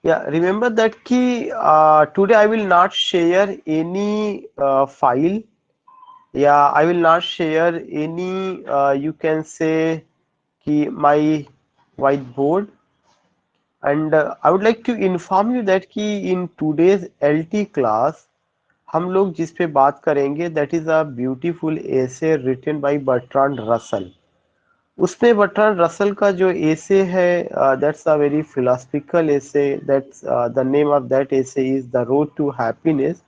Yeah, remember that key. Today I will not share any file. Yeah, I will not share any. You can say key my whiteboard. And I would like to inform you that कि in today's LT class हम लोग जिस पे बात करेंगे that is a beautiful essay written by Bertrand Russell. उसमें Bertrand Russell का जो essay है that's a very philosophical essay. That's the name of that essay is The Road to Happiness.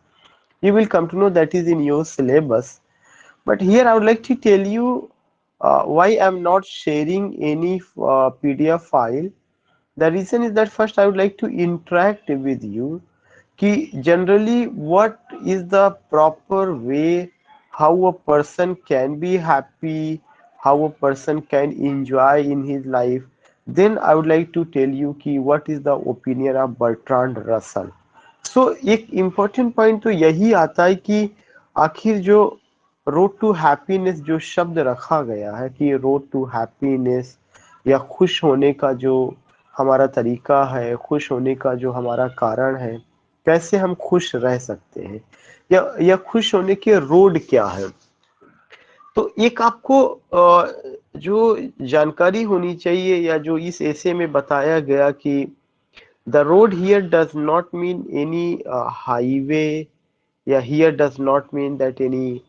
You will come to know that is in your syllabus. But here I would like to tell you why I'm not sharing any PDF file. The reason is that first I would like to interact with you कि generally what is the proper way how a person can be happy, how a person can enjoy in his life. Then I would like to tell you कि what is the opinion of Bertrand Russell. So एक important point तो यही आता है कि आखिर जो road to happiness जो शब्द रखा गया है कि रोड टू हैप्पीनेस या खुश होने का जो हमारा तरीका है, खुश होने का जो हमारा कारण है, कैसे हम खुश रह सकते हैं या खुश होने के रोड क्या है। तो एक आपको जो जानकारी होनी चाहिए या जो इस एसे में बताया गया कि the road here does not mean any highway या here does not mean that any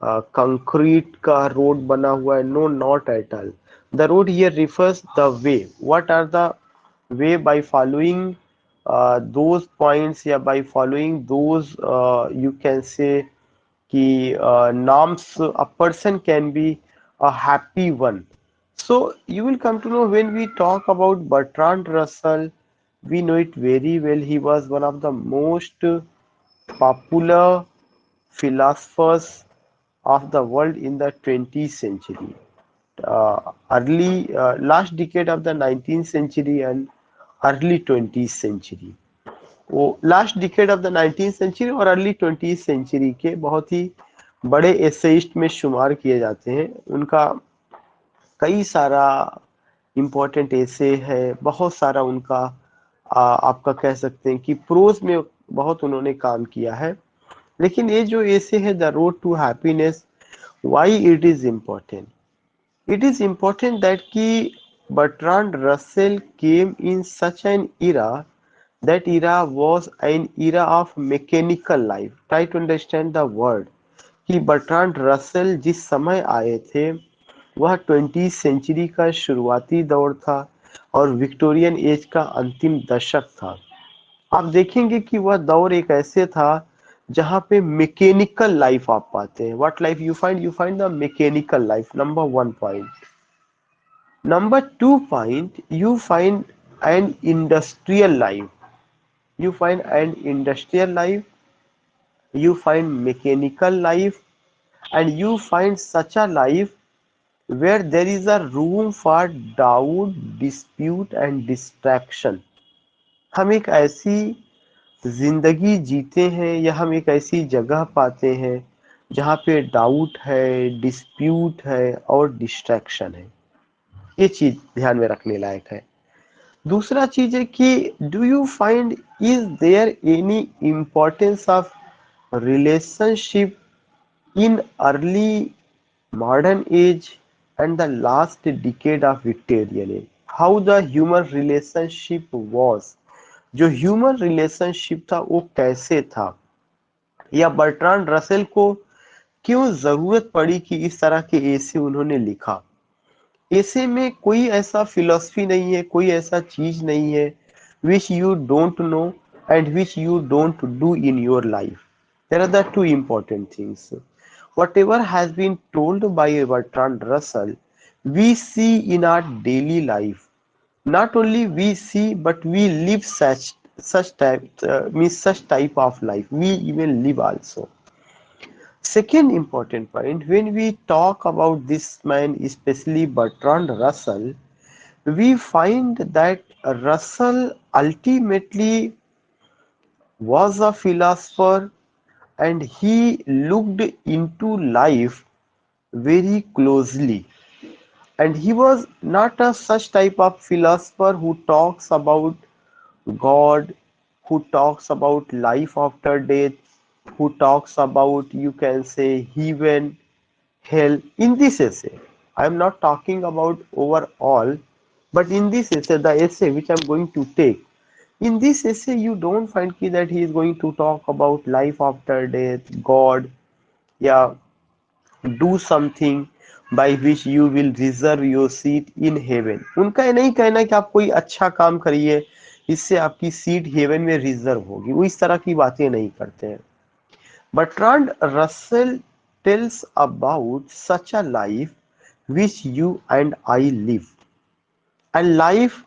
concrete का रोड बना हुआ है, no not at all. The road here refers the way, what are the way by following those points या by following those you can say कि norms a person can be a happy one. So you will come to know when we talk about Bertrand Russell, we know it very well. He was one of the most popular philosophers of the world in the 20th century, early last decade of the 19th century and early 20th century. वो last decade of the 19th century और early 20th century के बहुत ही बड़े essayist में शुमार किए जाते हैं। उनका कई सारा इम्पोर्टेंट एसे है, बहुत सारा उनका आपका कह सकते हैं कि प्रोज में बहुत उन्होंने काम किया है। लेकिन ये जो एसे है the road to happiness, why it is important? It is important that कि Bertrand Russell came in such an era. That era was an era of mechanical life. Try to understand the word. कि Bertrand Russell जिस समय आए थे वह 20th century का शुरुआती दौर था और विक्टोरियन एज का अंतिम दशक था। आप देखेंगे कि वह दौर एक ऐसे था जहां पे मैकेनिकल लाइफ आप पाते हैं। What life you find the mechanical life, number one point. Number two point, you find an industrial life, you find an industrial life, you find mechanical life, and you find such a life where there is a room for doubt, dispute and distraction. हम एक ऐसी जिंदगी जीते हैं या हम एक ऐसी जगह पाते हैं जहाँ पे डाउट है, डिस्प्यूट है और डिस्ट्रैक्शन है। ये चीज ध्यान में रखने लायक है। दूसरा चीज है कि do you find is there any importance of relationship in early modern age and the last decade of Victorian age. How the human relationship was, जो ह्यूमन रिलेशनशिप था वो कैसे था, या बर्ट्रांड रसेल को क्यों जरूरत पड़ी कि इस तरह के एसे उन्होंने लिखा। ऐसे में कोई ऐसा फिलॉसफी नहीं है, कोई ऐसा चीज नहीं है which you don't know and which you don't do in your life. There are the two important things. Whatever has been told by Bertrand Russell, we see in our daily life. Not only we see, but we live such type of life. We even live also. Second important point, when we talk about this man, especially Bertrand Russell, we find that Russell ultimately was a philosopher and he looked into life very closely. And he was not a such type of philosopher who talks about God, who talks about life after death, who talks about, you can say, heaven, hell. In this essay, I am not talking about overall, but in this essay, the essay which I'm going to take, in this essay you don't find that he is going to talk about life after death, God, yeah, do something by which you will reserve your seat in heaven. उनका ये नहीं कहना कि आप कोई अच्छा काम करिए इससे आपकी सीट हेवन में रिजर्व होगी, वो इस तरह की बातें नहीं करते हैं. Bertrand Russell tells about such a life which you and I live, a life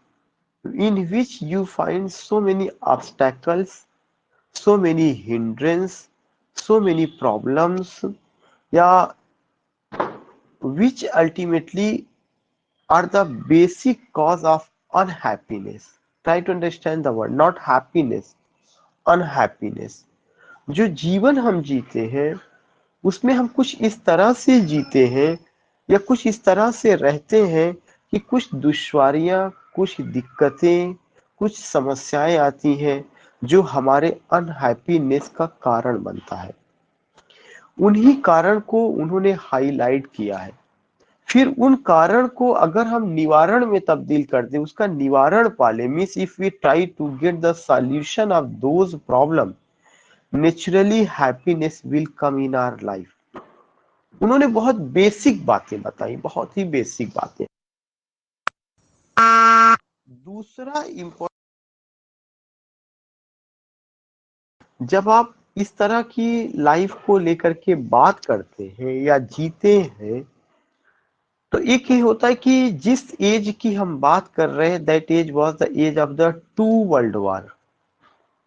in which you find so many obstacles, so many hindrances, so many problems, yeah, which ultimately are the basic cause of unhappiness. Try to understand the word, not happiness, unhappiness. जो जीवन हम जीते हैं उसमें हम कुछ इस तरह से जीते हैं या कुछ इस तरह से रहते हैं कि कुछ दुश्वारियां, कुछ दिक्कतें, कुछ समस्याएं आती हैं जो हमारे अनहैप्पीनेस का कारण बनता है. उन्हीं कारण को उन्होंने हाईलाइट किया है. फिर उन कारण को अगर हम निवारण में तब्दील कर दें, उसका निवारण पाले, means if we try to get the solution of those problem, naturally happiness will come in our life. उन्होंने बहुत बेसिक बातें बताई, बहुत ही बेसिक बातें. दूसरा इम्पोर्टेंट, जब आप इस तरह की लाइफ को लेकर के बात करते हैं या जीते हैं, तो एक ये होता है कि जिस एज की हम बात कर रहे हैं, that age was the age of the two world war.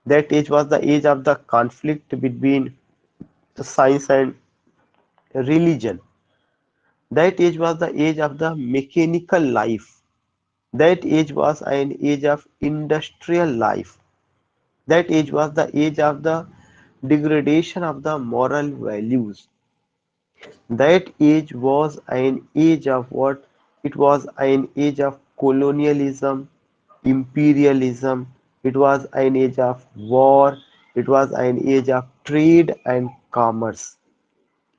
That age was the age of the conflict between science and religion. That age was the age of the mechanical life. That age was an age of industrial life. That age was the age of the degradation of the moral values. That age was an age of what? It was an age of colonialism, imperialism. It was an age of war. It was an age of trade and commerce.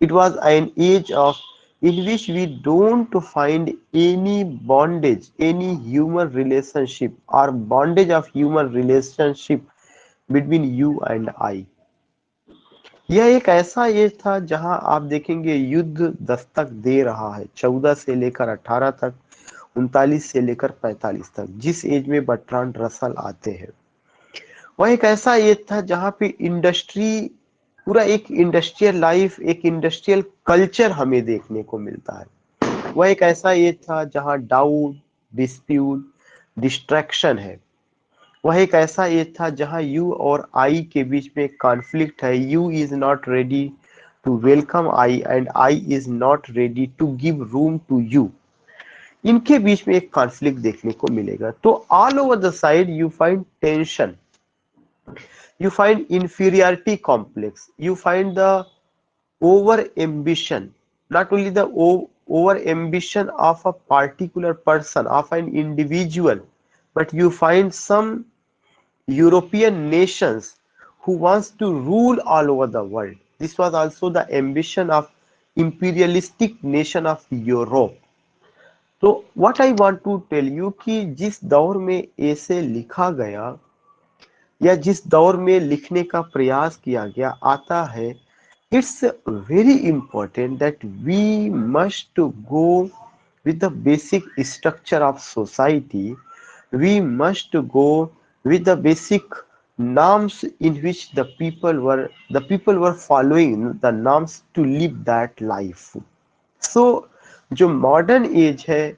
It was an age of in which we don't find any bondage, any human relationship or bondage of human relationship between you and I. यह एक ऐसा as था जहां आप देखेंगे युद्ध दस्तक दे रहा है 14 से लेकर 18 तक, 39 से लेकर 45 तक, जिस एज में बर्ट्रांड रसल आते हैं. वह एक ऐसा एज था जहां पे इंडस्ट्री, पूरा एक इंडस्ट्रियल लाइफ, एक इंडस्ट्रियल कल्चर हमें देखने को मिलता है. वह एक ऐसा एज था जहां डाउट, डिस्प्यूट, डिस्ट्रैक्शन है. वह एक ऐसा एज था जहां यू और आई के बीच में कॉन्फ्लिक्ट है. You is not ready to welcome I and I is not ready to give room to you. इनके बीच में एक कॉन्फ्लिक्ट देखने को मिलेगा. तो all over the side you find tension, you find inferiority complex, you find the over ambition, not only the over ambition of a particular person, of an individual, but you find some European nations who wants to rule all over the world. This was also the ambition of imperialistic nation of Europe. तो what I want to tell you कि जिस दौर में ऐसे लिखा गया या जिस दौर में लिखने का प्रयास किया गया आता है, it's very important that we must go with the basic structure of society. We must go with the basic norms in which the people were following the norms to live that life. So जो modern age है,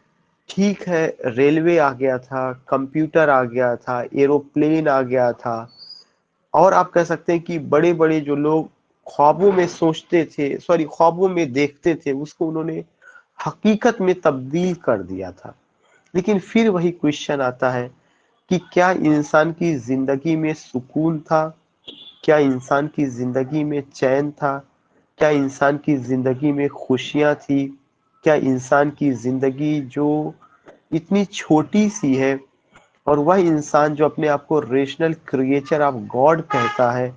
ठीक है, railway आ गया था, computer आ गया था, aeroplane आ गया था, और आप कह सकते हैं कि बड़े बड़े जो लोग ख्वाबों में सोचते थे, सॉरी ख्वाबों में देखते थे, उसको उन्होंने हकीकत में तब्दील कर दिया था. लेकिन फिर वही क्वेश्चन आता है कि क्या इंसान की जिंदगी में सुकून था? क्या इंसान की जिंदगी में चैन था? क्या इंसान की जिंदगी में खुशियां थी? क्या इंसान की जिंदगी जो इतनी छोटी सी है, और वह इंसान जो अपने आप को रेशनल क्रिएचर ऑफ गॉड कहता है,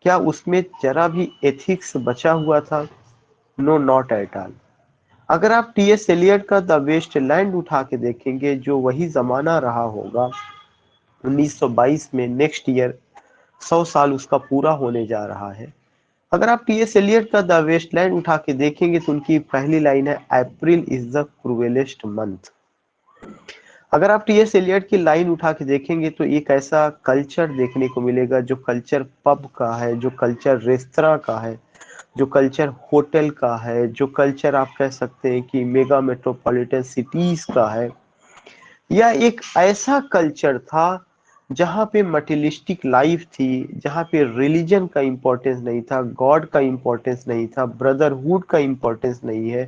क्या उसमें जरा भी एथिक्स बचा हुआ था? No, not at all. अगर आप टी.एस. एलियट का द वेस्टलैंड उठा के देखेंगे, जो वही जमाना रहा होगा 1922 में, नेक्स्ट ईयर 100 साल उसका पूरा होने जा रहा है। अगर आप टी.एस. एलियट का द वेस्टलैंड उठा के देखेंगे तो उनकी पहली लाइन है, अप्रैल इज द क्रूएलेस्ट मंथ। अगर आप टी.एस. एलियट की लाइन उठा के देखेंगे तो एक ऐसा कल्चर देखने को मिलेगा, जो कल्चर पब का है, जो कल्चर रेस्तरां का है, जो कल्चर होटल का है, जो कल्चर आप कह सकते हैं कि मेगा मेट्रोपॉलिटन सिटीज का है। यह एक ऐसा कल्चर था जहाँ पे मटेरियलिस्टिक लाइफ थी, जहाँ पे रिलीजन का इम्पोर्टेंस नहीं था, गॉड का इम्पोर्टेंस नहीं था, ब्रदरहुड का इम्पोर्टेंस नहीं है,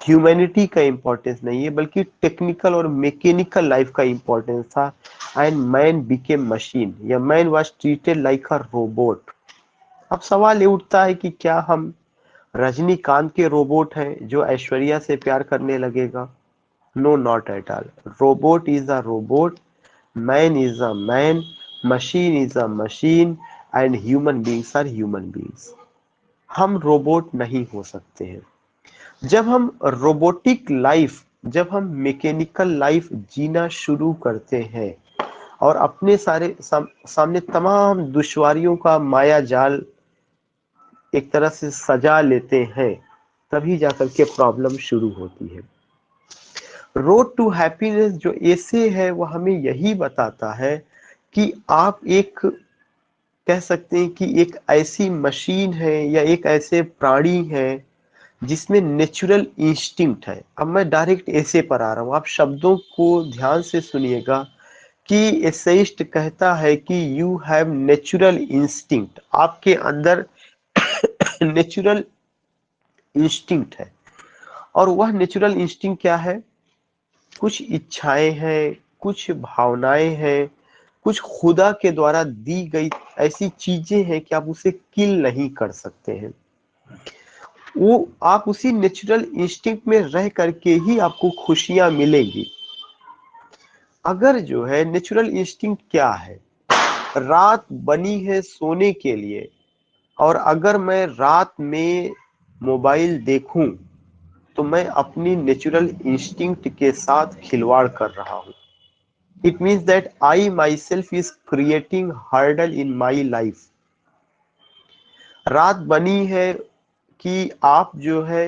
ह्यूमैनिटी का इम्पोर्टेंस नहीं है, बल्कि टेक्निकल और मैकेनिकल लाइफ का इम्पोर्टेंस था। एंड मैन बिकेम मशीन, या man was treated like a robot. अब सवाल ये उठता है कि क्या हम रजनीकांत के रोबोट हैं जो ऐश्वर्या से प्यार करने लगेगा? No, not at all. Robot is a robot, man is a man, machine is a machine, and human beings are human beings. हम रोबोट नहीं हो सकते हैं। जब हम रोबोटिक लाइफ, जब हम मैकेनिकल लाइफ जीना शुरू करते हैं और अपने सामने तमाम दुश्वारियों का माया जाल एक तरह से सजा लेते हैं, तभी जाकर के प्रॉब्लम शुरू होती है। रोड टू हैप्पीनेस जो एसे है, वो हमें यही बताता है कि आप एक, कह सकते हैं कि एक ऐसी मशीन है या एक ऐसे प्राणी है जिसमें नेचुरल इंस्टिंक्ट है। अब मैं डायरेक्ट ऐसे पर आ रहा हूँ, आप शब्दों को ध्यान से सुनिएगा कि एसेइस्ट कहता है कि यू हैव नेचुरल इंस्टिंक्ट, आपके अंदर नेचुरल इंस्टिंक्ट है। और वह नेचुरल इंस्टिंक्ट क्या है? कुछ इच्छाएं हैं, कुछ भावनाएं हैं, कुछ खुदा के द्वारा दी गई ऐसी चीजें हैं कि आप उसे किल नहीं कर सकते हैं। वो आप उसी नेचुरल इंस्टिंक्ट में रह करके ही आपको खुशियां मिलेंगी। अगर जो है नेचुरल इंस्टिंक्ट क्या है? रात बनी है सोने के लिए, और अगर मैं रात में मोबाइल देखूं तो मैं अपनी नेचुरल इंस्टिंक्ट के साथ खिलवाड़ कर रहा हूं। It means that I myself is creating hurdle in my life. रात बनी है कि आप जो है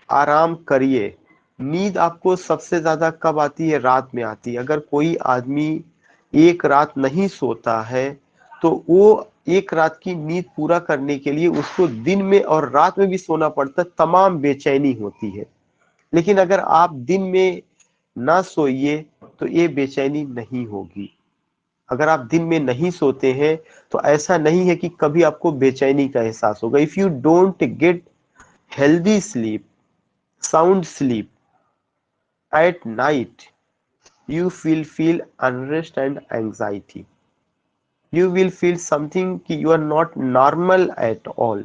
आराम करिए। नींद आपको सबसे ज्यादा कब आती है? रात में आती है। अगर कोई आदमी एक रात नहीं सोता है तो वो एक रात की नींद पूरा करने के लिए उसको दिन में और रात में भी सोना पड़ता है, तमाम बेचैनी होती है। लेकिन अगर आप दिन में ना सोइए तो ये बेचैनी नहीं होगी। अगर आप दिन में नहीं सोते हैं तो ऐसा नहीं है कि कभी आपको बेचैनी का एहसास होगा। If you don't get healthy sleep, sound sleep at night, you will feel unrest and anxiety. You will feel something कि you are not normal at all.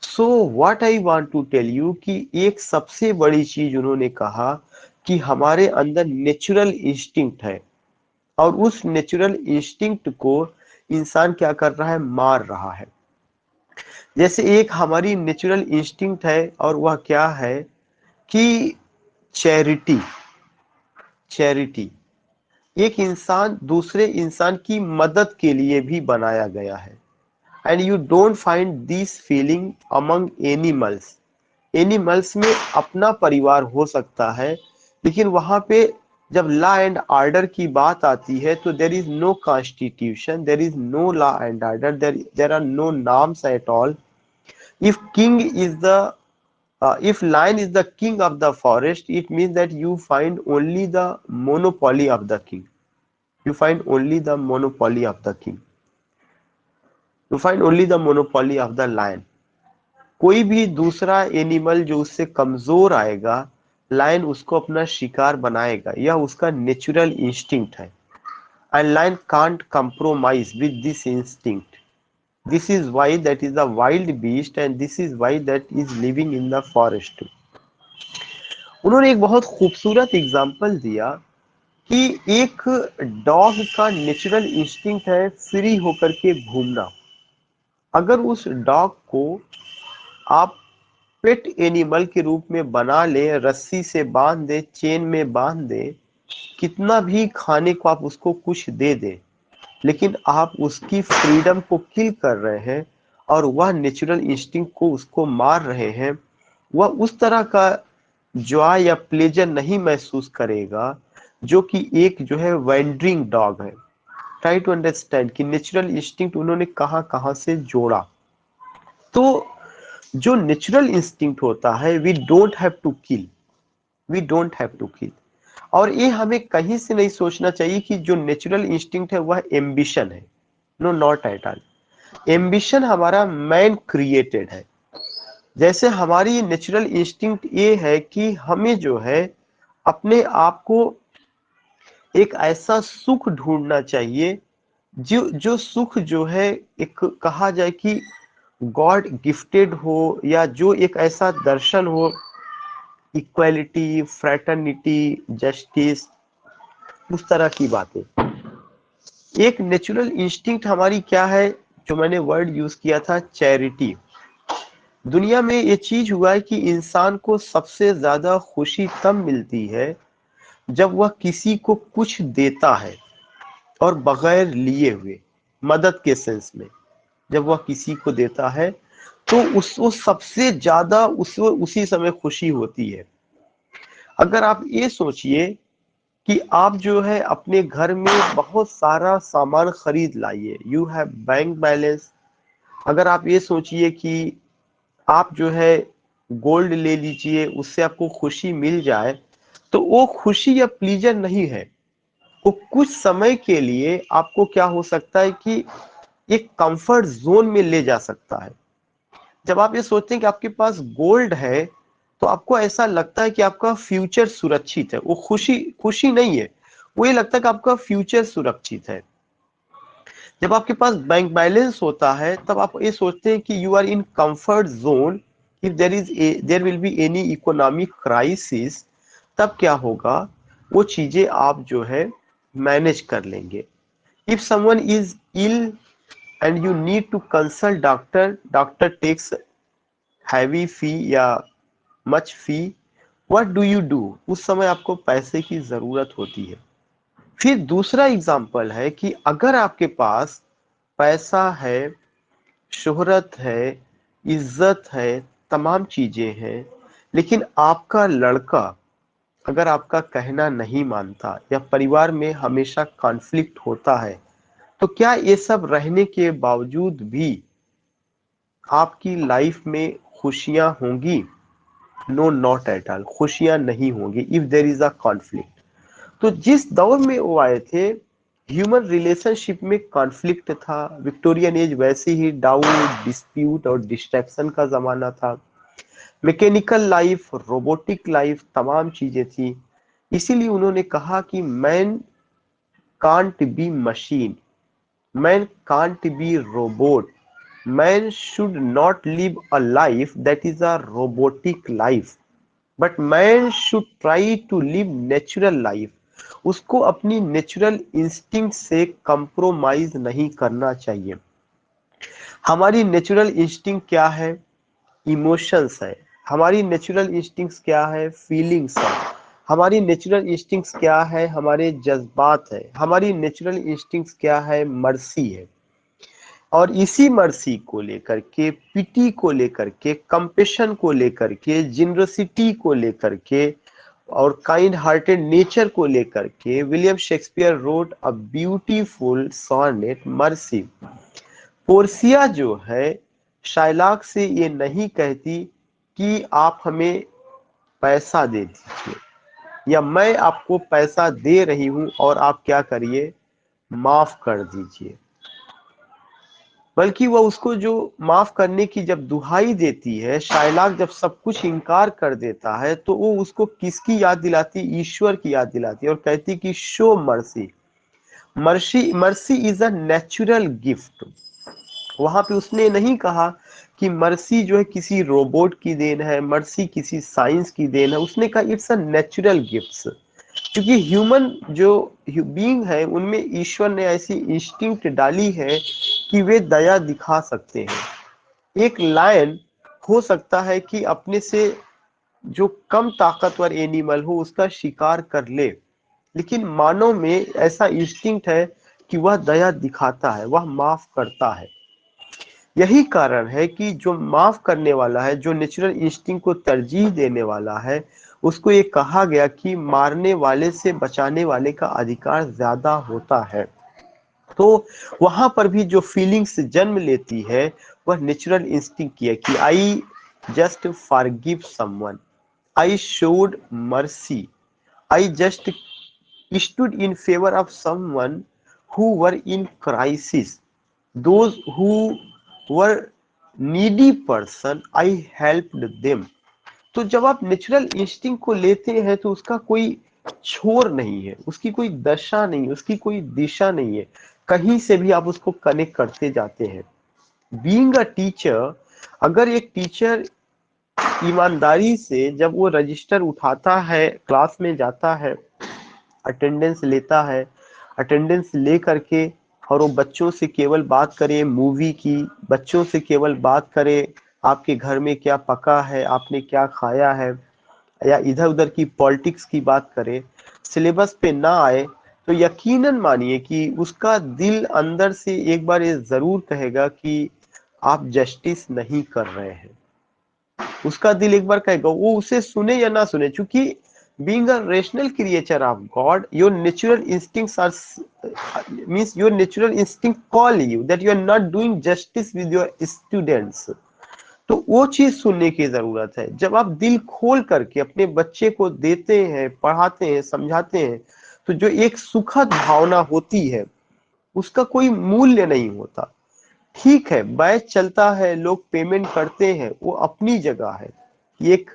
So what I want to tell you कि एक सबसे बड़ी चीज उन्होंने कहा कि हमारे अंदर नेचुरल इंस्टिंक्ट है, और उस नेचुरल इंस्टिंक्ट को इंसान क्या कर रहा है? मार रहा है। जैसे एक हमारी नेचुरल इंस्टिंक्ट है, और वह क्या है कि चैरिटी। चैरिटी, एक इंसान दूसरे इंसान की मदद के लिए भी बनाया गया है। And you don't find this feeling among animals. Animals में अपना परिवार हो सकता है, लेकिन वहां पे जब लॉ एंड ऑर्डर की बात आती है तो there is no constitution, there is no law and order, there are no norms at all. If king is the if lion is the king of the forest, it means that you find only the monopoly of the king. You find only the monopoly of the king. You find only the monopoly of the lion. कोई भी दूसरा animal जो उससे कमजोर आएगा, lion उसको अपना शिकार बनाएगा। यह उसका नेचुरल इंस्टिंक्ट है। And lion can't compromise with this instinct. This is why that is the wild beast, and this is why that is living in the forest. उन्होंने एक बहुत खूबसूरत एग्जाम्पल दिया कि एक डॉग का नेचुरल इंस्टिंक्ट है फ्री होकर के घूमना। अगर उस डॉग को आप पेट एनिमल के रूप में बना ले, रस्सी से बांध दे, चेन में बांध दे, कितना भी खाने को आप उसको कुछ दे दे, लेकिन आप उसकी फ्रीडम को किल कर रहे हैं और वह नेचुरल इंस्टिंक्ट को उसको मार रहे हैं। वह उस तरह का जॉय या प्लेजर नहीं महसूस करेगा जो कि एक जो है वैंडरिंग डॉग है। ट्राई टू अंडरस्टैंड कि नेचुरल इंस्टिंक्ट उन्होंने कहां कहां से जोड़ा। तो जो नेचुरल इंस्टिंक्ट होता है, we don't have to kill, we don't have to kill. और ये हमें कहीं से नहीं सोचना चाहिए कि जो नेचुरल इंस्टिंक्ट है वह एम्बिशन है। No, not at all. Ambition हमारा मैन क्रिएटेड है। जैसे हमारी नेचुरल इंस्टिंक्ट ये है कि हमें जो है अपने आप को एक ऐसा सुख ढूंढना चाहिए जो जो सुख जो है एक कहा जाए कि गॉड गिफ्टेड हो, या जो एक ऐसा दर्शन हो, इक्वालिटी, फ्रेटर्निटी, जस्टिस, उस तरह की बातें। एक नेचुरल इंस्टिंक्ट हमारी क्या है, जो मैंने वर्ड यूज किया था, चैरिटी। दुनिया में ये चीज हुआ है कि इंसान को सबसे ज्यादा खुशी तब मिलती है जब वह किसी को कुछ देता है, और बगैर लिए हुए, मदद के सेंस में। जब वह किसी को देता है तो उसको सबसे ज्यादा उसी समय खुशी होती है। अगर आप ये सोचिए कि आप जो है अपने घर में बहुत सारा सामान खरीद लाइए, यू हैव बैंक बैलेंस। अगर आप ये सोचिए कि आप जो है गोल्ड ले लीजिए, उससे आपको खुशी मिल जाए, तो वो खुशी या प्लीजर नहीं है। वो कुछ समय के लिए आपको क्या हो सकता है कि एक कंफर्ट जोन में ले जा सकता है। जब आप ये सोचते हैं कि आपके पास गोल्ड है, तो आपको ऐसा लगता है कि आपका फ्यूचर सुरक्षित है। वो खुशी खुशी नहीं है, वो ये लगता है कि आपका फ्यूचर सुरक्षित है। जब आपके पास बैंक बैलेंस होता है, तब आप ये सोचते हैं कि you are in comfort zone. If there will be any economic crisis, तब क्या होगा, वो चीजें आप जो है मैनेज कर लेंगे। If someone is ill and you need to consult doctor, doctor takes heavy fee या much fee, what do you do, उस समय आपको पैसे की जरूरत होती है। फिर दूसरा एग्जाम्पल है कि अगर आपके पास पैसा है, शोहरत है, इज्जत है, तमाम चीजें हैं, लेकिन आपका लड़का अगर आपका कहना नहीं मानता, या परिवार में हमेशा कॉन्फ्लिक्ट होता है, तो क्या ये सब रहने के बावजूद भी आपकी लाइफ में खुशियां होंगी? No, not at all. खुशियां नहीं होंगी if there is a conflict. तो जिस दौर में वो आए थे, ह्यूमन रिलेशनशिप में कॉन्फ्लिक्ट था। विक्टोरियन एज वैसे ही डाउट, डिस्प्यूट और डिस्ट्रैक्शन का जमाना था। मैकेनिकल लाइफ, रोबोटिक लाइफ, तमाम चीजें थी। इसीलिए उन्होंने कहा कि man can't be machine, man can't be robot, man should not live a life that is a robotic life, but man should try to live natural life. उसको अपनी natural instinct से कंप्रोमाइज नहीं करना चाहिए। हमारी नेचुरल इंस्टिंक्ट क्या है? Emotions है। हमारी नेचुरल इंस्टिंक्ट्स क्या है? फीलिंग्स है। हमारी नेचुरल इंस्टिंक्ट्स क्या है? हमारे जज्बात है। हमारी नेचुरल इंस्टिंक्ट्स क्या है? मर्सी है। और इसी मर्सी को लेकर के, पिटी को लेकर के, कंपेशन को लेकर के, जिनरसिटी को लेकर के, और काइंड हार्टेड नेचर को लेकर के, William Shakespeare wrote a beautiful sonnet, mercy. Portia जो है शाइलॉक से ये नहीं कहती कि आप हमें पैसा दे दीजिए, या मैं आपको पैसा दे रही हूं और आप क्या करिए, माफ कर दीजिए। बल्कि वह उसको जो माफ करने की जब दुहाई देती है, शाइलॉक जब सब कुछ इनकार कर देता है, तो वो उसको किसकी याद दिलाती? ईश्वर की याद दिलाती है, और कहती कि show mercy. Mercy mercy is a natural gift. वहां पे उसने नहीं कहा कि मर्सी जो है किसी रोबोट की देन है, मर्सी किसी साइंस की देन है। उसने कहा इट्स अ नेचुरल गिफ्ट्स। क्योंकि ह्यूमन जो बीइंग है उनमें ईश्वर ने ऐसी इंस्टिंक्ट डाली है कि वे दया दिखा सकते हैं। एक लायन हो सकता है कि अपने से जो कम ताकतवर एनिमल हो उसका शिकार कर ले, लेकिन मानव में ऐसा इंस्टिंक्ट है कि वह दया दिखाता है, वह माफ करता है। यही कारण है कि जो माफ करने वाला है, जो नेचुरल इंस्टिंक्ट को तरजीह देने वाला है, उसको ये कहा गया कि मारने वाले से बचाने वाले का अधिकार ज्यादा होता है। तो वहां पर भी जो फीलिंग्स जन्म लेती है वह नेचुरल इंस्टिंक्ट की है कि I just forgive someone, I showed mercy, I just stood in favor of someone who were in crisis, those who were needy person, I helped them। तो जब आप नेचुरल इंस्टिंक्ट को लेते हैं तो उसका कोई छोर नहीं है, उसकी कोई दशा नहीं है, उसकी कोई दिशा नहीं है, कहीं से भी आप उसको कनेक्ट करते जाते हैं। बीइंग अ टीचर, अगर एक टीचर ईमानदारी से जब वो रजिस्टर उठाता है, क्लास में जाता है, अटेंडेंस लेता है, अटेंडेंस ले करके और वो बच्चों से केवल बात करे मूवी की, बच्चों से केवल बात करे आपके घर में क्या पका है, आपने क्या खाया है, या इधर उधर की पॉलिटिक्स की बात करे, सिलेबस पे ना आए, तो यकीनन मानिए कि उसका दिल अंदर से एक बार ये जरूर कहेगा कि आप जस्टिस नहीं कर रहे हैं। उसका दिल एक बार कहेगा, वो उसे सुने या ना सुने, क्योंकि being a rational creature of God, your natural instincts are means your natural instinct call you that you are not doing justice with your students। तो वो चीज सुनने की जरूरत है। जब आप दिल खोल करके अपने बच्चे को देते हैं, पढ़ाते हैं, समझाते हैं, तो जो एक सुखद भावना होती है उसका कोई मूल्य नहीं होता। ठीक है, बैच चलता है, लोग पेमेंट करते हैं, वो अपनी जगह है। एक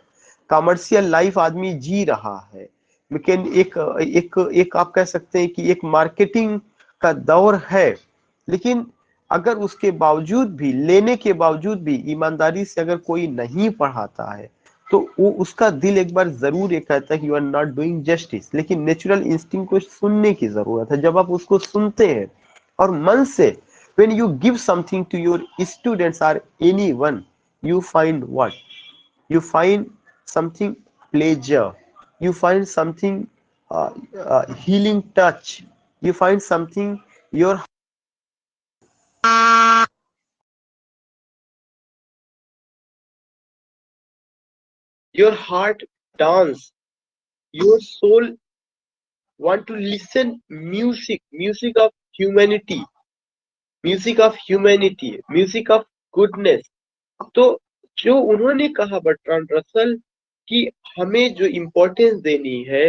कमर्शियल लाइफ आदमी जी रहा है, लेकिन एक एक एक आप कह सकते हैं कि एक मार्केटिंग का दौर है। लेकिन अगर उसके बावजूद भी, लेने के बावजूद भी ईमानदारी से अगर कोई नहीं पढ़ाता है तो वो उसका दिल एक बार जरूर ये कहता है कि you are not doing justice. लेकिन नेचुरल इंस्टिंक्ट को सुनने की जरूरत है। जब आप उसको सुनते हैं और मन से, when you give something to your students or anyone, you find what? You find something pleasure, you find something healing touch, you find something your heart dance, your soul want to listen music of humanity, music of goodness। तो जो उन्होंने कहा Bertrand Russell कि हमें जो importance देनी है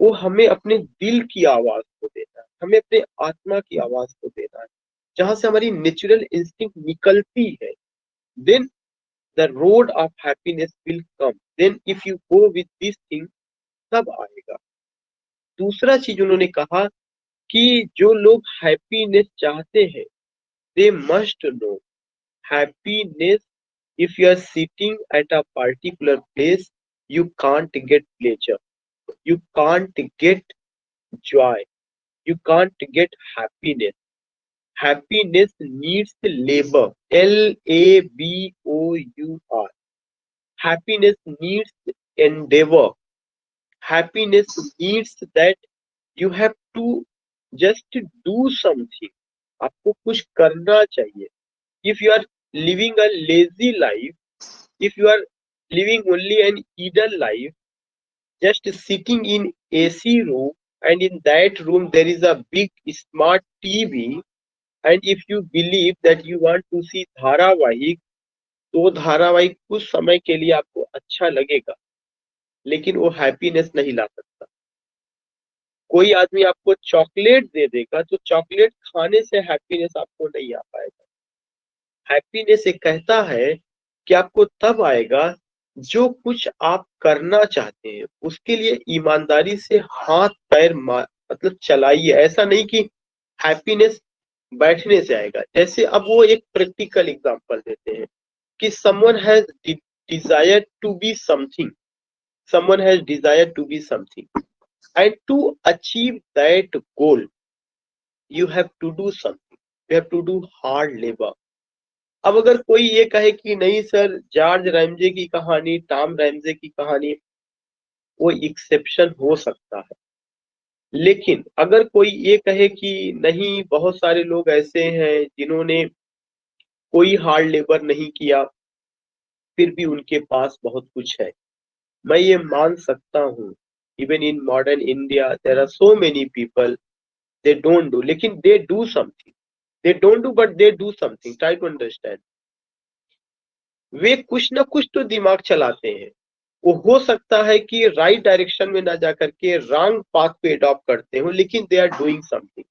वो हमें अपने दिल की आवाज को देना है, हमें अपने आत्मा की आवाज को देना है, जहां से हमारी नेचुरल इंस्टिंक्ट निकलती है। Then the road of happiness will come. Then if you go with this thing तब आएगा। दूसरा चीज उन्होंने कहा कि जो लोग हैप्पीनेस चाहते हैं they must know happiness, if you are sitting at a particular place, you can't get pleasure, you can't get joy, you can't get happiness। Happiness needs labor, LABOUR। Happiness needs endeavor, happiness needs that you have to just do something। आपको कुछ करना चाहिए। If you are living a lazy life, if you are living only an idle life, just sitting in AC room, and in that room there is a big smart TV, and if you believe that you want to see धारावाहिक, तो वो धारावाहिक कुछ समय के लिए आपको अच्छा लगेगा, लेकिन वो हैप्पीनेस नहीं ला सकता। कोई आदमी आपको चॉकलेट दे देगा तो चॉकलेट खाने से हैप्पीनेस आपको नहीं आ पाएगा। हैप्पीनेस एक कहता है कि आपको तब आएगा जो कुछ आप करना चाहते हैं उसके लिए ईमानदारी से हाथ पैर मतलब चलाइए। ऐसा नहीं कि हैप्पीनेस बैठने से आएगा। जैसे अब वो एक प्रैक्टिकल एग्जांपल देते हैं कि someone has desire to be something, someone has desire to be something, and to achieve that goal you have to do something, you have to do hard labor. अब अगर कोई ये कहे कि नहीं सर, जॉर्ज रैमजे की कहानी, Tom Ramsay की कहानी, वो एक्सेप्शन हो सकता है, लेकिन अगर कोई ये कहे कि नहीं, बहुत सारे लोग ऐसे हैं जिन्होंने कोई हार्ड लेबर नहीं किया फिर भी उनके पास बहुत कुछ है, मैं ये मान सकता हूँ। Even in modern India there are so many people, they don't do, लेकिन they do something, they don't do but they do something, try to understand. वे कुछ ना कुछ तो दिमाग चलाते हैं, वो हो सकता है कि राइट डायरेक्शन में ना जाकर के रॉन्ग पाथ पे अडॉप्ट करते हो, लेकिन दे आर डूइंग समथिंग।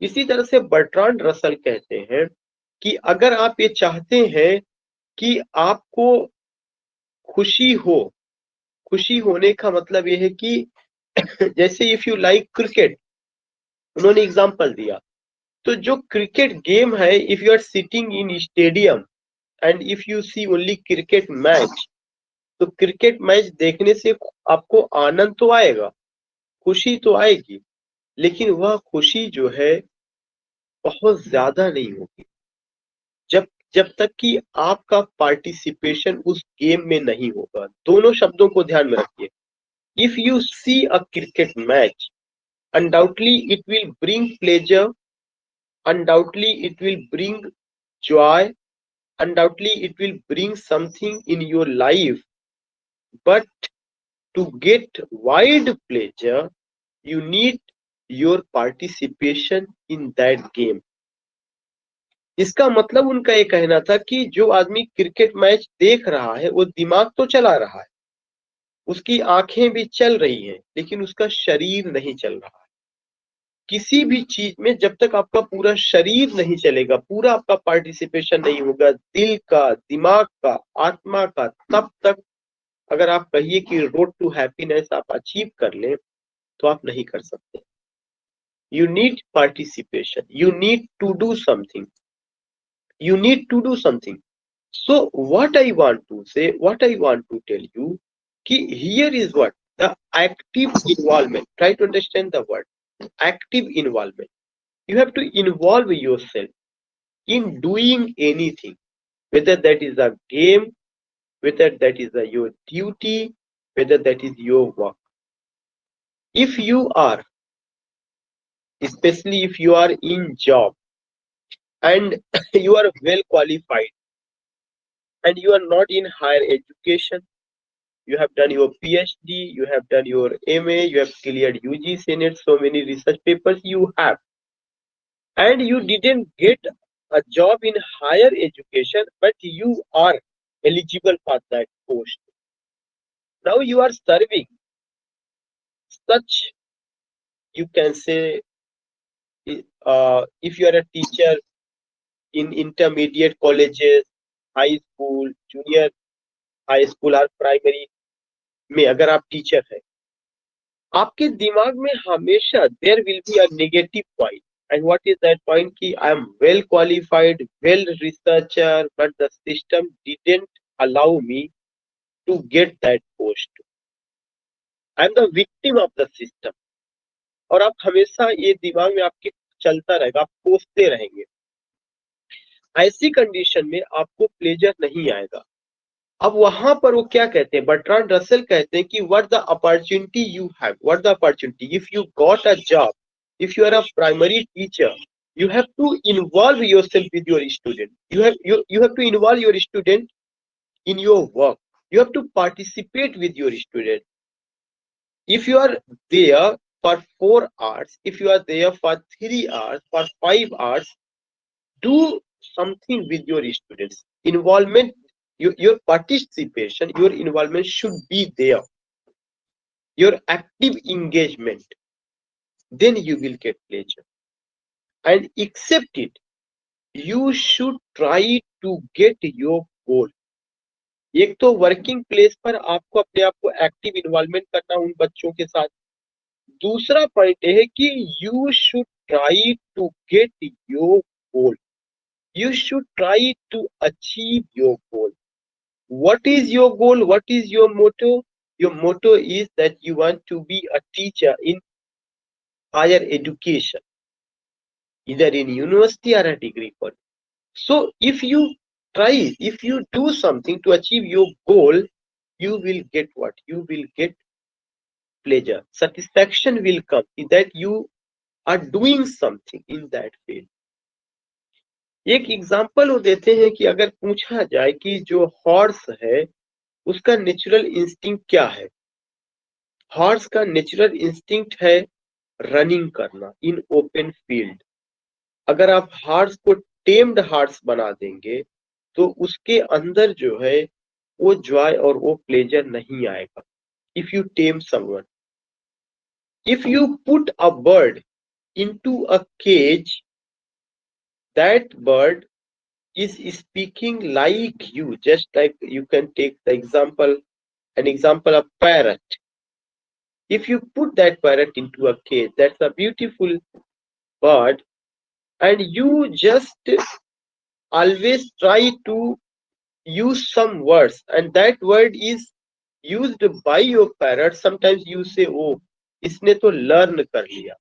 इसी तरह से बर्ट्रांड रसल कहते हैं कि अगर आप ये चाहते हैं कि आपको खुशी हो, खुशी होने का मतलब ये है कि जैसे इफ यू लाइक क्रिकेट, उन्होंने एग्जांपल दिया, तो जो क्रिकेट गेम है, if you are sitting in stadium and if you see only cricket match, तो क्रिकेट मैच देखने से आपको आनंद तो आएगा, खुशी तो आएगी, लेकिन वह खुशी जो है बहुत ज्यादा नहीं होगी जब जब तक कि आपका पार्टिसिपेशन उस गेम में नहीं होगा। दोनों शब्दों को ध्यान में रखिए। If you see a cricket match, undoubtedly it will bring pleasure, undoubtedly it will bring joy, undoubtedly it will bring something in your life, but to get wide pleasure you need your participation in that game। इसका मतलब उनका ये कहना था कि जो आदमी cricket match देख रहा है वो दिमाग तो चला रहा है, उसकी आंखें भी चल रही हैं, लेकिन उसका शरीर नहीं चल रहा है। किसी भी चीज में जब तक आपका पूरा शरीर नहीं चलेगा, पूरा आपका पार्टिसिपेशन नहीं होगा, दिल का, दिमाग का, आत्मा का, तब तक अगर आप कहिए कि रोड टू हैप्पीनेस आप अचीव कर लें, तो आप नहीं कर सकते। You need participation, you need to do something, you need to do something। So what I want to say, what I want to tell you, ki here is what the active involvement, try to understand the word active involvement। You have to involve yourself in doing anything, whether that is a game, whether that is your duty, whether that is your work। If you are, especially if you are in job and you are well qualified and you are not in higher education, you have done your PhD, you have done your MA, you have cleared UG, Senate, so many research papers you have, and you didn't get a job in higher education, but you are eligible for that post. Now you are serving such, you can say, if you are a teacher in intermediate colleges, high school, junior high school or primary में अगर आप teacher हैं, आपके दिमाग में हमेशा there will be a negative point, and what is that point कि I am well qualified, well researcher, but the system didn't allow me to get that post, I am the victim of the system. और आप हमेशा ये दिमाग में आपके चलता रहेगा, आप कोसते रहेंगे। ऐसी कंडीशन में आपको प्लेजर नहीं आएगा। अब वहां पर वो क्या कहते हैं, बर्ट्रांड रसल कहते हैं कि what the opportunity you have, what the opportunity if you got a job, if you are a primary teacher, you have to involve yourself with your student, you have to involve your student in your work, you have to participate with your student। if you are there for 4 hours, if you are there for 3 hours, for 5 hours, do something with your students, involvement, your participation, your involvement should be there, your active engagement, then you will get pleasure and accept it। You should try to get your goal। एक तो working place पर आपको अपने आप को active involvement करना उन बच्चों के साथ। दूसरा पॉइंट है कि you should try to get your goal, you should try to achieve your goal. What is your goal, what is your motto? Your motto is that you want to be a teacher in higher education, either in university or a degree college. So if you try, if you do something to achieve your goal, you will get what? You will get pleasure. Satisfaction will come that you are doing something in that field. एक example वो देते हैं कि अगर पूछा जाए कि जो हॉर्स है उसका नेचुरल इंस्टिंक्ट क्या है। हॉर्स का नेचुरल इंस्टिंक्ट है रनिंग करना इन ओपन फील्ड। अगर आप हॉर्स को टेम्ड हॉर्स बना देंगे तो उसके अंदर जो है वो जॉय और वो प्लेजर नहीं आएगा। If you time someone, if you put a bird into a cage, that bird is speaking like you, just like you can take the example, an example of parrot. If you put that parrot into a cage, that's a beautiful bird, and you just always try to use some words, and that word is used by your parrot. Sometimes you say, oh, इसने तो learn कर लिया,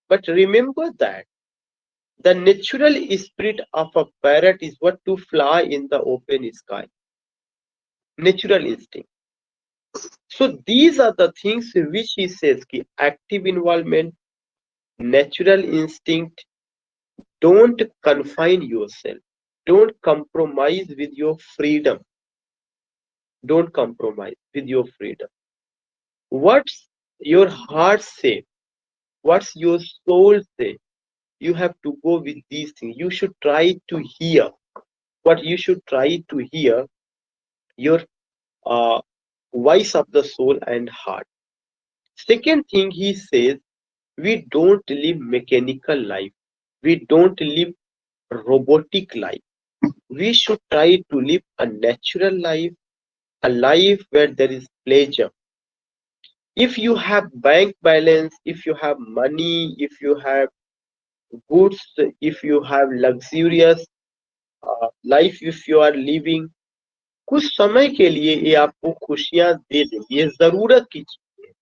but remember that the natural spirit of a parrot is what? To fly in the open sky. Natural instinct. So these are the things which he says ki active involvement, natural instinct, don't confine yourself. Don't compromise with your freedom. Don't compromise with your freedom. What's your heart say? What's your soul say? You have to go with these things. You should try to hear what you should try to hear your uh, voice of the soul and heart. Second thing he says, we don't live mechanical life. We don't live robotic life. We should try to live a natural life, a life where there is pleasure. If you have bank balance, if you have money, if you have goods, if you have luxurious life, if you are living, कुछ समय के लिए ये आपको खुशियां दे देगी, ये जरूरत की चीज है,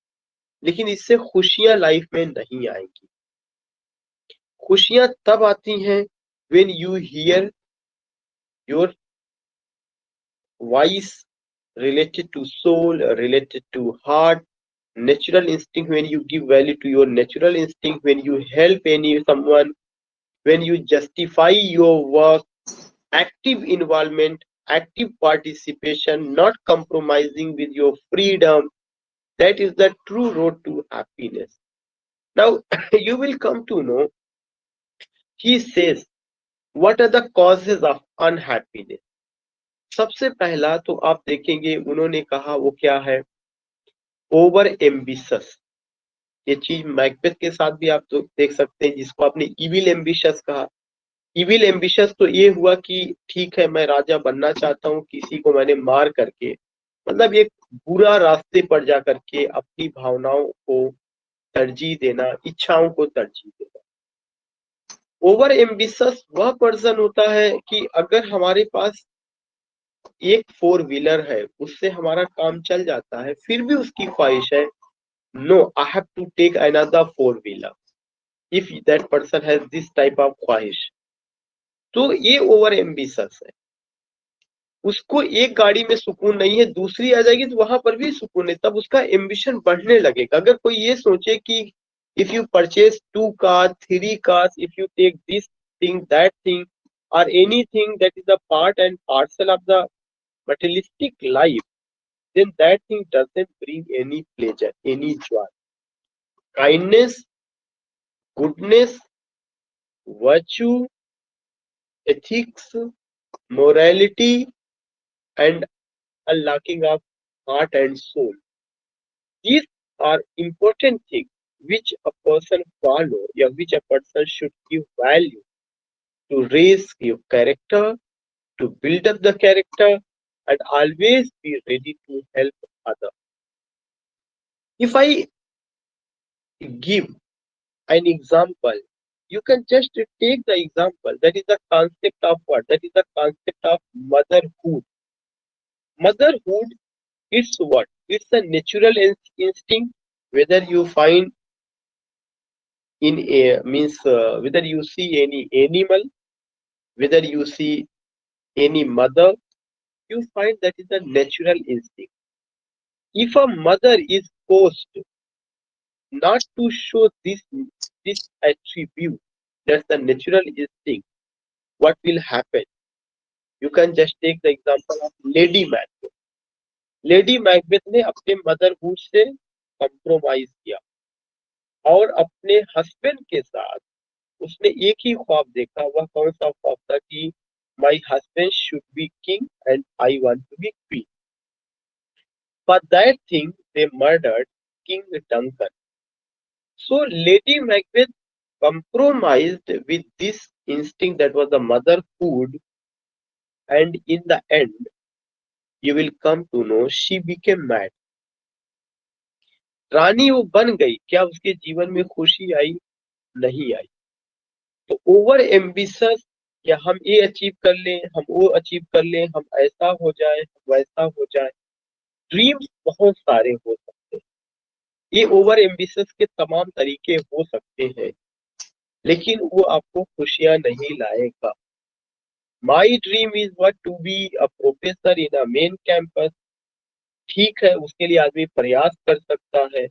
लेकिन इससे खुशियां लाइफ में नहीं आएंगी। खुशियां तब आती हैं when you hear your voice related to soul, related to heart, natural instinct, when you give value to your natural instinct, when you help any someone, when you justify your work, active involvement, active participation, not compromising with your freedom. That is the true road to happiness. Now, you will come to know, he says, what are the causes of unhappiness? सबसे पहला तो आप देखेंगे उन्होंने कहा वो क्या है, ओवर एम्बिशस। ये चीज मैकबेथ के साथ भी आप तो देख सकते हैं, जिसको आपने इविल एम्बिशस कहा। इविल एम्बिशस तो ये हुआ कि ठीक है मैं राजा बनना चाहता हूँ, किसी को मैंने मार करके, मतलब एक बुरा रास्ते पर जा करके अपनी भावनाओं को तरजीह देना, इच्छाओं को तरजीह देना। ओवर एम्बिशस वह पर्सन होता है कि अगर हमारे पास एक 4 व्हीलर है उससे हमारा काम चल जाता है, फिर भी उसकी ख्वाहिश है no I have to take another 4 wheeler. If that person has this type of ख्वाहिश, तो ये ओवर एम्बिशस है। उसको एक गाड़ी में सुकून नहीं है, दूसरी आ जाएगी तो वहां पर भी सुकून है, तब उसका एम्बिशन बढ़ने लगेगा। अगर कोई ये सोचे कि if you purchase 2 car 3 cars, if you take this thing that thing or anything that is a part and parcel of the materialistic life, then that thing doesn't bring any pleasure, any joy. Kindness, goodness, virtue, ethics, morality, and unlocking of heart and soul. These are important things which a person follow, or which a person should give value to raise your character, to build up the character, and always be ready to help others. If I give an example, you can just take the example. That is the concept of what? That is the concept of motherhood. Motherhood is what? It's a natural instinct. Whether you find in a means whether you see any animal, whether you see any mother, you find that is a natural instinct. If a mother is forced not to show this attribute, that's the natural instinct, what will happen? You can just take the example of Lady Macbeth. Lady Macbeth ने अपने motherhood से compromise किया और अपने husband के साथ उसने एक ही ख्वाब देखा। वह कौन सा ख्वाब था? कि my husband should be king and I want to be queen. For that thing they murdered king Duncan. So lady Macbeth compromised with this instinct that was the motherhood, and in the end you will come to know she became mad. रानी वो बन गई, क्या उसके जीवन में खुशी आई? नहीं आई। तो ओवर एम्बिशियस, या हम ये अचीव कर लें, हम वो अचीव कर लें, हम ऐसा हो जाए, वैसा हो जाए। ड्रीम्स बहुत सारे हो सकते हैं, ये ओवर एम्बिशियस के तमाम तरीके हो सकते हैं, लेकिन वो आपको खुशियां नहीं लाएगा। My dream is what to be a professor in a main campus. ठीक है, उसके लिए आदमी प्रयास कर सकता है।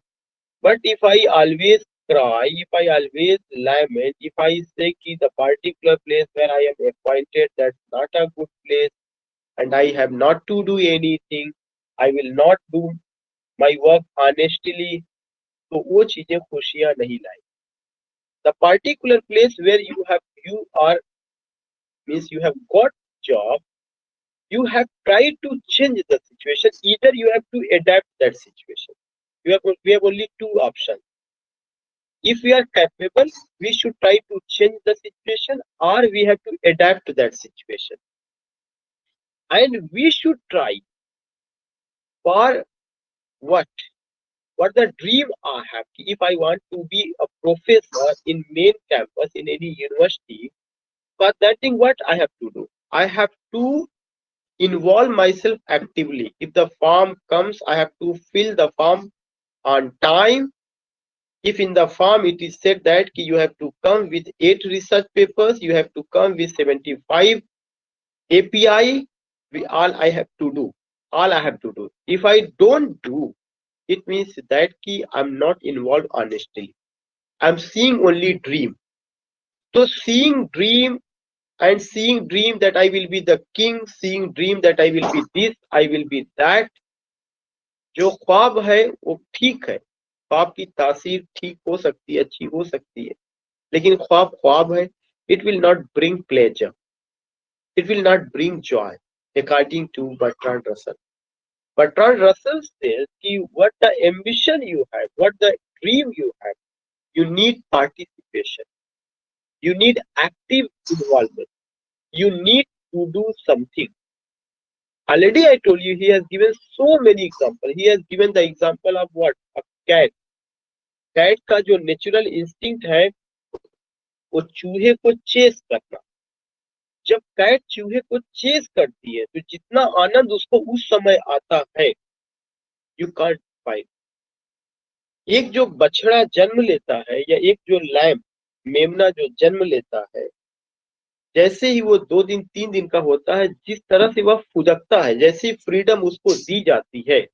But if I always cry, if I always lament, if I say कि the particular place where I am appointed that's not a good place and I have not to do anything, I will not do my work honestly, तो वो चीजें खुशियां नहीं लाई। The particular place where you are means you have got job, you have tried to change the situation. Either you have to adapt that situation. We have only two options. If we are capable, we should try to change the situation, or we have to adapt to that situation. And we should try for what? What the dream I have. If I want to be a professor in main campus in any university, for that thing, what I have to do? I have to involve myself actively. If the form comes, I have to fill the form on time. If in the form it is said that you have to come with 8 research papers, you have to come with 75 API, all I have to do. If I don't do, it means that I'm not involved honestly. I'm seeing only dream. So seeing dream and seeing dream that I will be the king, seeing dream that I will be this, I will be that, जो ख्वाब है वो ठीक है, ख्वाब की तासीर ठीक हो सकती है, अच्छी हो सकती है, लेकिन ख्वाब ख्वाब है। It will not bring pleasure, it will not bring joy, according to Bertrand Russell. Bertrand Russell says कि what the ambition you have, what the dream you have, you need participation, you need active involvement, you need to do something. Already I told you, he has given so many examples. He has given the example of what? A cat. Cat का जो natural instinct है वो चूहे को chess करना। जब cat चूहे को चेस करती है तो जितना आनंद उसको उस समय आता है, यू कांट फाइंड। एक जो बछड़ा जन्म लेता है या एक जो लैम मेमना जो जन्म लेता है, जैसे ही वो 2 दिन 3 दिन का होता है, जिस तरह से वह फुदकता है, जैसी फ्रीडम उसको दी जाती है,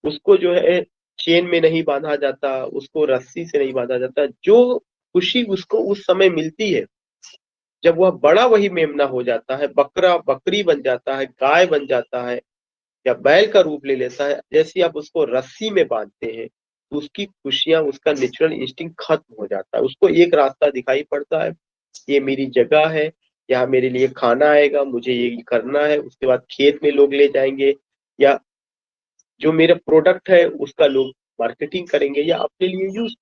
उसको जो है चेन में नहीं बांधा जाता, उसको रस्सी से नहीं बांधा जाता, जो खुशी उसको उस समय मिलती है, जब वह बड़ा वही मेमना हो जाता है, बकरा बकरी बन जाता है, गाय बन जाता है या बैल का रूप ले लेता है, जैसे आप उसको रस्सी में बांधते हैं तो उसकी खुशियां, उसका नेचुरल इंस्टिंक्ट खत्म हो जाता है। उसको एक रास्ता दिखाई पड़ता है, ये मेरी जगह है, यहाँ मेरे लिए खाना आएगा, मुझे ये करना है, उसके बाद खेत में लोग ले जाएंगे, या जो मेरा प्रोडक्ट है उसका लोग मार्केटिंग करेंगे या अपने लिए यूज।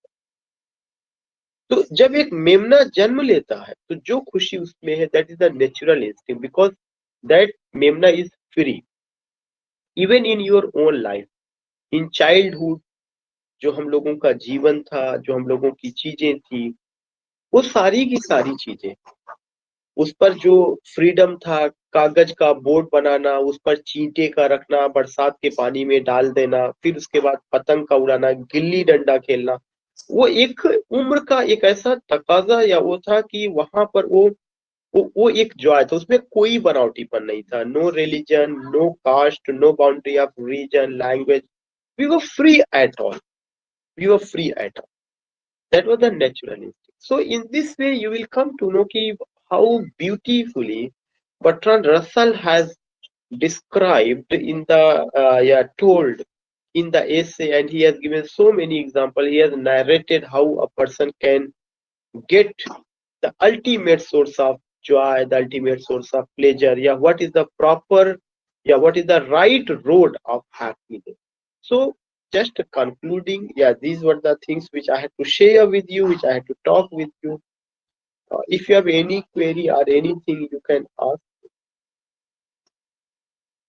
तो जब एक मेमना जन्म लेता है तो जो खुशी उसमें है, that is the natural instinct, because that मेमना is free. Even in your own life, in childhood, जो हम लोगों का जीवन था, जो हम लोगों की चीजें थी, वो सारी की सारी चीजें, उस पर जो फ्रीडम था, कागज का बोर्ड बनाना, उस पर चींटे का रखना, बरसात के पानी में डाल देना, फिर उसके बाद पतंग का उड़ाना, गिल्ली डंडा खेलना, वो एक उम्र का एक ऐसा तकाजा या वो था कि वहां पर वो एक जॉय था, उसमें कोई बनावटीपन नहीं था। No religion, no caste, no boundary of region, language, we were free at all, we were free at all, that was the natural instinct. So in this way you will come to know ki how beautifully Bertrand Russell has described in the told in the essay, and he has given so many examples. He has narrated how a person can get the ultimate source of joy, the ultimate source of pleasure. Yeah, what is the proper, yeah, what is the right road of happiness. So just concluding, yeah, these were the things which I had to share with you, which I had to talk with you. If you have any query or anything, you can ask.